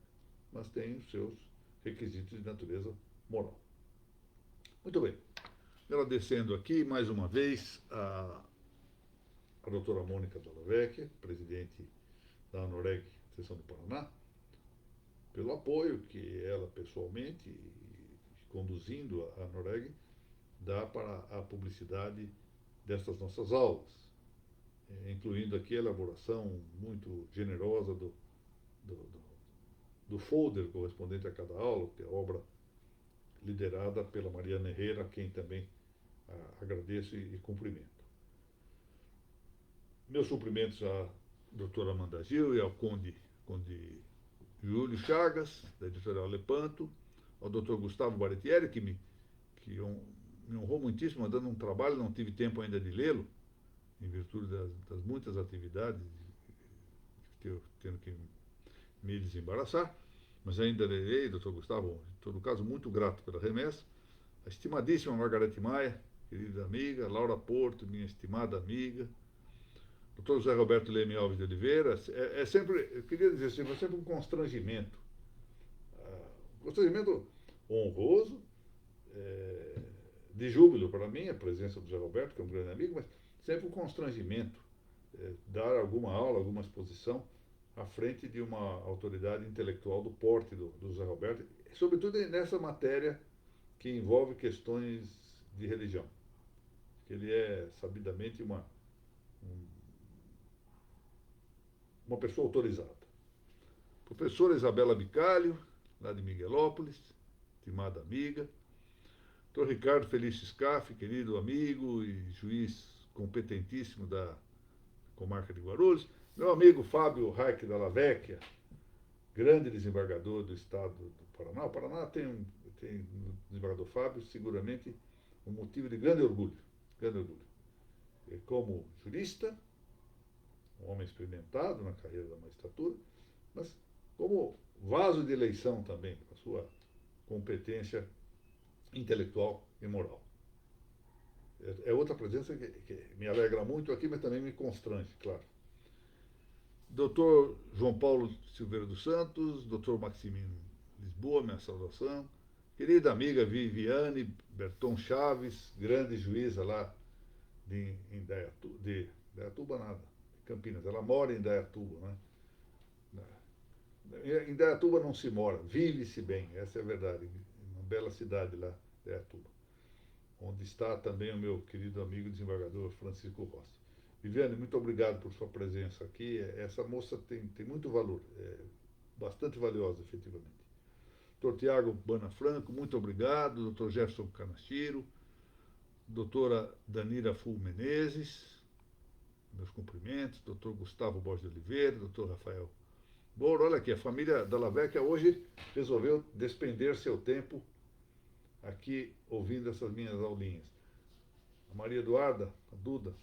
mas tem os seus requisitos de natureza moral. Muito bem. Agradecendo aqui, mais uma vez, a doutora Mônica Della Vecchia, presidente da ANOREG, seção do Paraná, pelo apoio que ela pessoalmente, conduzindo a ANOREG, dá para a publicidade destas nossas aulas, incluindo aqui a elaboração muito generosa do folder correspondente a cada aula, que é a obra liderada pela Mariana Herrera, a quem também agradeço e cumprimento. Meus cumprimentos à doutora Amanda Gil e ao conde Júlio Chagas, da editorial Lepanto, ao doutor Gustavo Baretieri, que me honrou muitíssimo, mandando um trabalho, não tive tempo ainda de lê-lo, em virtude das muitas atividades, tendo que me desembaraçar, mas ainda lerei, doutor Gustavo, em todo caso, muito grato pela remessa. A estimadíssima Margarete Maia, querida amiga, Laura Porto, minha estimada amiga, doutor José Roberto Leme Alves de Oliveira, sempre, eu queria dizer assim, é sempre um constrangimento honroso, de júbilo para mim, a presença do José Roberto, que é um grande amigo, mas sempre um constrangimento dar alguma aula, alguma exposição à frente de uma autoridade intelectual do porte do José Roberto, sobretudo nessa matéria que envolve questões de religião. Ele é, sabidamente, uma pessoa autorizada. Professora Isabela Bicalho, lá de Miguelópolis, estimada amiga. Dr. Ricardo Felício Scaff, querido amigo e juiz competentíssimo da comarca de Guarulhos. Meu amigo Fábio Reich Della Vecchia, grande desembargador do estado do Paraná. O Paraná tem no desembargador Fábio, seguramente, um motivo de grande orgulho. Grande orgulho. E como jurista, um homem experimentado na carreira da magistratura, mas como vaso de eleição também, com a sua competência intelectual e moral. É outra presença que me alegra muito aqui, mas também me constrange, claro. Doutor João Paulo Silveira dos Santos, doutor Maximino Lisboa, minha saudação. Querida amiga Viviane Berton Chaves, grande juíza lá de Indaiatuba, nada, Campinas. Ela mora em Indaiatuba, né? Em Indaiatuba não se mora, vive-se bem, essa é a verdade. Uma bela cidade lá, Indaiatuba, onde está também o meu querido amigo desembargador Francisco Rossi. Viviane, muito obrigado por sua presença aqui. Essa moça tem muito valor, bastante valiosa, efetivamente. Dr. Tiago Bana Franco, muito obrigado. Dr. Jefferson Canachiro, doutora Danira Ful Menezes, meus cumprimentos. Dr. Gustavo Borges de Oliveira, Dr. Rafael Boro. Olha aqui, a família Della Vecchia hoje resolveu despender seu tempo aqui ouvindo essas minhas aulinhas. A Maria Eduarda, a Duda,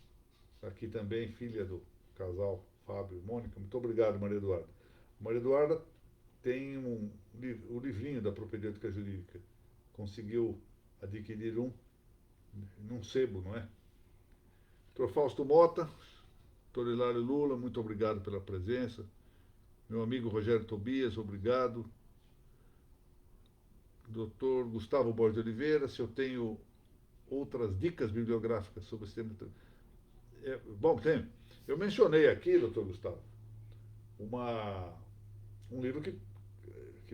aqui também, filha do casal Fábio e Mônica. Muito obrigado, Maria Eduarda. A Maria Eduarda tem o livrinho da propedêutica jurídica. Conseguiu adquirir num sebo, não é? Dr. Fausto Mota, Dr. Hilário Lula, muito obrigado pela presença. Meu amigo Rogério Tobias, obrigado. Dr. Gustavo Borges de Oliveira, se eu tenho outras dicas bibliográficas sobre esse tema. Bom, tem. Eu mencionei aqui, doutor Gustavo, um livro que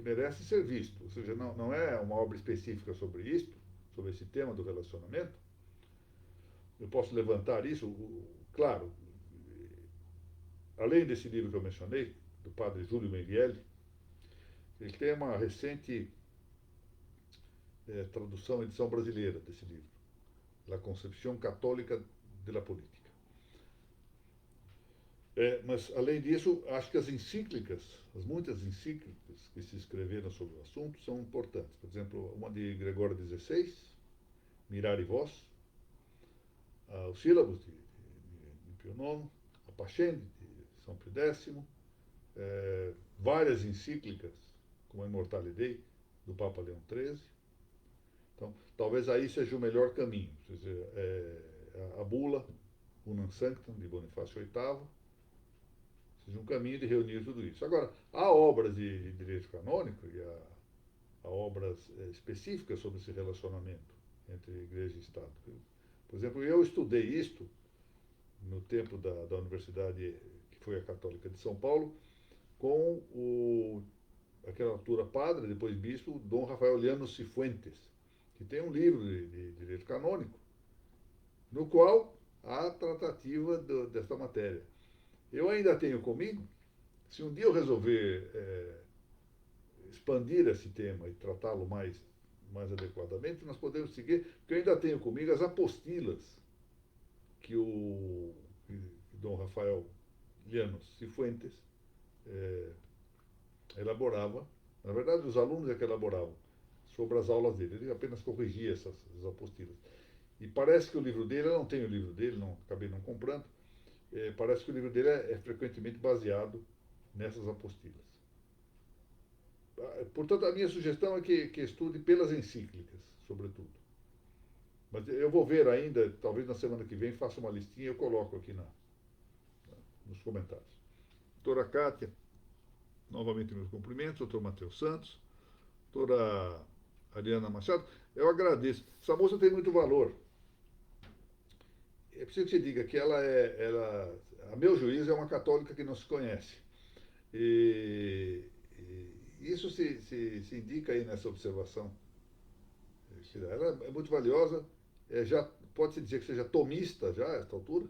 merece ser visto. Ou seja, não é uma obra específica sobre isto, sobre esse tema do relacionamento. Eu posso levantar isso, claro, além desse livro que eu mencionei, do padre Júlio Mengele. Ele tem uma recente tradução, edição brasileira desse livro, La Concepción Católica de la Política. Mas, além disso, acho que as encíclicas, as muitas encíclicas que se escreveram sobre o assunto são importantes. Por exemplo, uma de Gregório XVI, Mirari Vos, os Sílabos de Pio IX, a Pascendi de São Pio X, várias encíclicas, como a Immortale Dei, do Papa Leão XIII. Então, talvez aí seja o melhor caminho. Quer dizer, a bula, Unam Sanctam, de Bonifácio VIII, seja um caminho de reunir tudo isso. Agora, há obras de direito canônico e há obras específicas sobre esse relacionamento entre Igreja e Estado. Por exemplo, eu estudei isto no tempo da universidade, que foi a Católica de São Paulo, com aquela altura padre, depois bispo, Dom Rafael Llanos Cifuentes, que tem um livro de direito canônico, no qual há tratativa desta matéria. Eu ainda tenho comigo, se um dia eu resolver expandir esse tema e tratá-lo mais adequadamente, nós podemos seguir, porque eu ainda tenho comigo as apostilas que Dom Rafael Llanos Cifuentes elaborava. Na verdade, os alunos é que elaboravam sobre as aulas dele. Ele apenas corrigia essas apostilas. E parece que o livro dele, eu não tenho o livro dele, acabei não comprando, parece que o livro dele é frequentemente baseado nessas apostilas. Portanto, a minha sugestão é que estude pelas encíclicas, sobretudo. Mas eu vou ver ainda, talvez na semana que vem, faça uma listinha e eu coloco aqui nos comentários. Doutora Kátia, novamente meus cumprimentos, doutor Matheus Santos, doutora Ariana Machado, eu agradeço. Essa moça tem muito valor. É preciso que se diga que ela, a meu juízo, é uma católica que não se conhece. E isso se indica aí nessa observação. Ela é muito valiosa, já pode-se dizer que seja tomista já, a esta altura.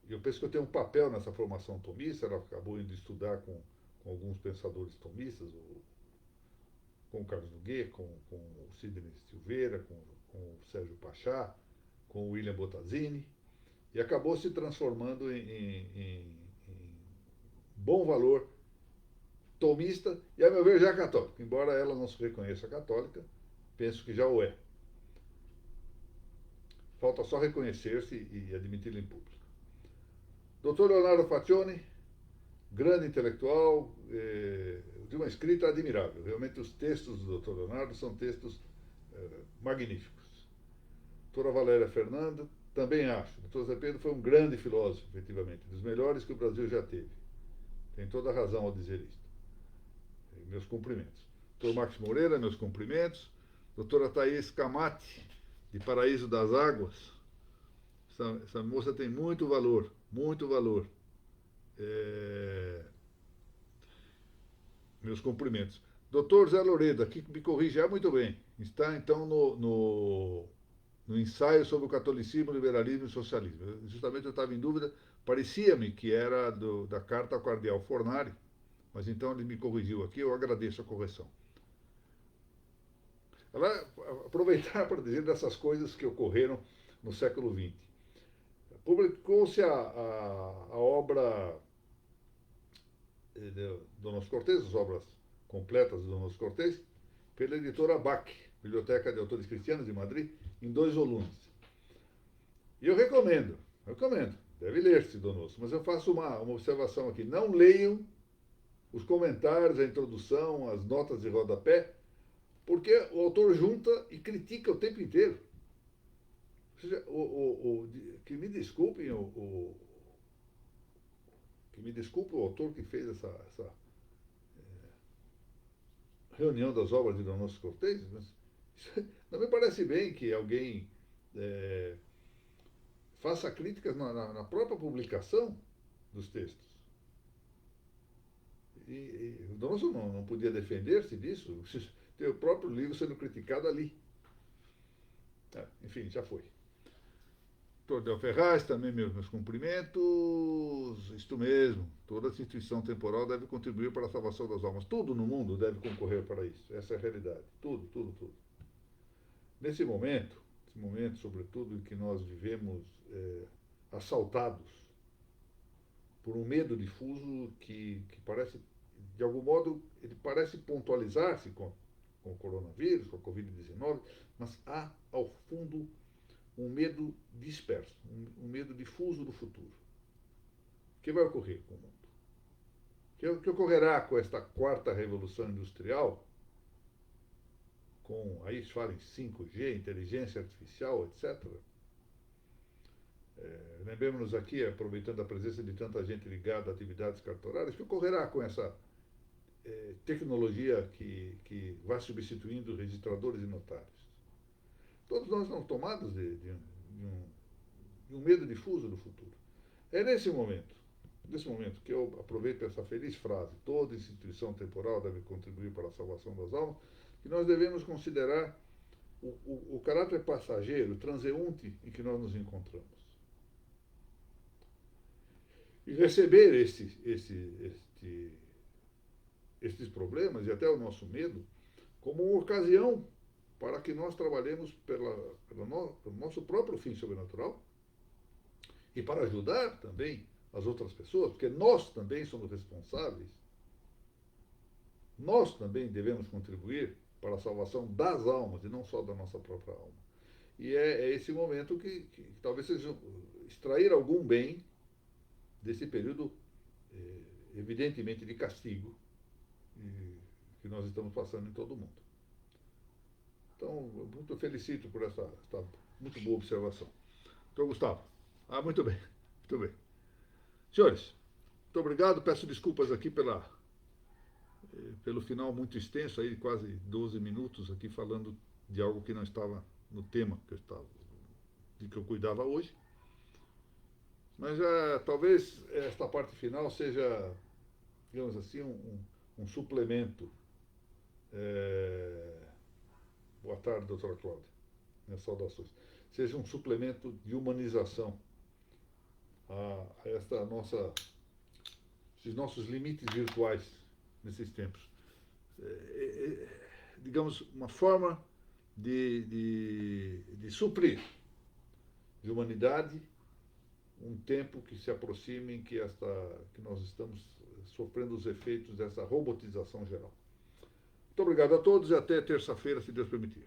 Eu penso que eu tenho um papel nessa formação tomista. Ela acabou indo estudar com alguns pensadores tomistas, com o Carlos Nogueira, com o Sidney Silveira, com o Sérgio Pachá, com o William Bottazzini, e acabou se transformando em bom valor tomista, e a meu ver já é católica, embora ela não se reconheça católica, penso que já o é. Falta só reconhecer-se e admiti-lo em público. Dr. Leonardo Faccioni, grande intelectual, de uma escrita admirável. Realmente os textos do Dr. Leonardo são textos magníficos. Doutora Valéria Fernanda, também acho. O Dr. Zé Pedro foi um grande filósofo, efetivamente, dos melhores que o Brasil já teve. Tem toda a razão ao dizer isto. Meus cumprimentos. Dr. Max Moreira, meus cumprimentos. Doutora Thaís Camati, de Paraíso das Águas. Essa moça tem muito valor, muito valor. Meus cumprimentos. Doutor Zé Loredo, aqui me corrige muito bem. Está, então, no ensaio sobre o catolicismo, liberalismo e socialismo. Justamente eu estava em dúvida, parecia-me que era da carta ao cardeal Fornari, mas então ele me corrigiu aqui, eu agradeço a correção. Aproveitar para dizer dessas coisas que ocorreram no século XX. Publicou-se a obra de Donos Cortés, as obras completas de Donos Cortés, pela editora BAC, Biblioteca de Autores Cristianos de Madrid, em 2 volumes. E eu recomendo, deve ler-se, Donoso, mas eu faço uma observação aqui. Não leiam os comentários, a introdução, as notas de rodapé, porque o autor junta e critica o tempo inteiro. Ou seja, que me desculpem o autor que fez essa reunião das obras de Donoso Cortés, mas não me parece bem que alguém faça críticas na própria publicação dos textos. E o Donoso não podia defender-se disso, tem o próprio livro sendo criticado ali. Enfim, já foi. Tordel Ferraz, também meus cumprimentos. Isto mesmo, toda instituição temporal deve contribuir para a salvação das almas. Tudo no mundo deve concorrer para isso. Essa é a realidade. Tudo, tudo, tudo. Nesse momento, sobretudo, em que nós vivemos assaltados por um medo difuso que parece, de algum modo, ele parece pontualizar-se com o coronavírus, com a Covid-19, mas há, ao fundo, um medo disperso, um medo difuso do futuro. O que vai ocorrer com o mundo? O que ocorrerá com esta quarta revolução industrial? Aí se fala em 5G, inteligência artificial, etc. Lembremos-nos aqui, aproveitando a presença de tanta gente ligada a atividades cartorárias, o que ocorrerá com essa tecnologia que vai substituindo registradores e notários? Todos nós estamos tomados de um medo difuso do futuro. É nesse momento que eu aproveito essa feliz frase: toda instituição temporal deve contribuir para a salvação das almas, que nós devemos considerar o caráter passageiro, transeunte em que nós nos encontramos. E receber estes problemas e até o nosso medo como uma ocasião para que nós trabalhemos pelo nosso próprio fim sobrenatural e para ajudar também as outras pessoas, porque nós também somos responsáveis, nós também devemos contribuir para a salvação das almas e não só da nossa própria alma. E é esse momento que talvez seja extrair algum bem desse período, evidentemente, de castigo que nós estamos passando em todo o mundo. Então, muito felicito por essa muito boa observação. Doutor Gustavo. Muito bem, muito bem. Senhores, muito obrigado. Peço desculpas aqui pelo final muito extenso, aí quase 12 minutos aqui falando de algo que não estava no tema de que eu cuidava hoje. Mas talvez esta parte final seja, digamos assim, um suplemento. Boa tarde, doutora Cláudia. Minhas saudações. Seja um suplemento de humanização a esses nossos limites virtuais nesses tempos. Digamos, uma forma de suprir de humanidade um tempo que se aproxime em que nós estamos sofrendo os efeitos dessa robotização geral. Muito obrigado a todos e até terça-feira, se Deus permitir.